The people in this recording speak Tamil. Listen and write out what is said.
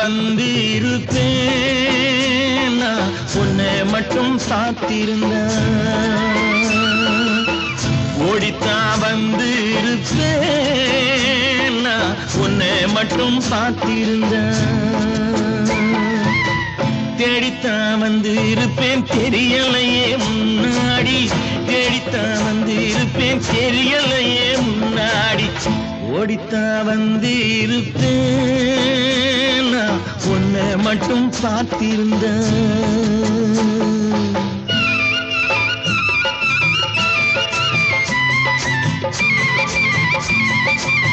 வந்து இருப்பேன் நான் உன்னை மட்டும் சாத்திருந்தேன். ஓடித்தான் வந்து இருப்பேன் நான் உன்னை மட்டும் பார்த்திருந்தேன். தேடித்தான் வந்து இருப்பேன் தெரியலையே முன்னாடி, தேடித்தான் வந்து இருப்பேன் தெரியலையே முன்னாடி. ஓடித்தான் வந்து இருப்பேன் நான் உன்னை மட்டும் பார்த்திருந்தேன்.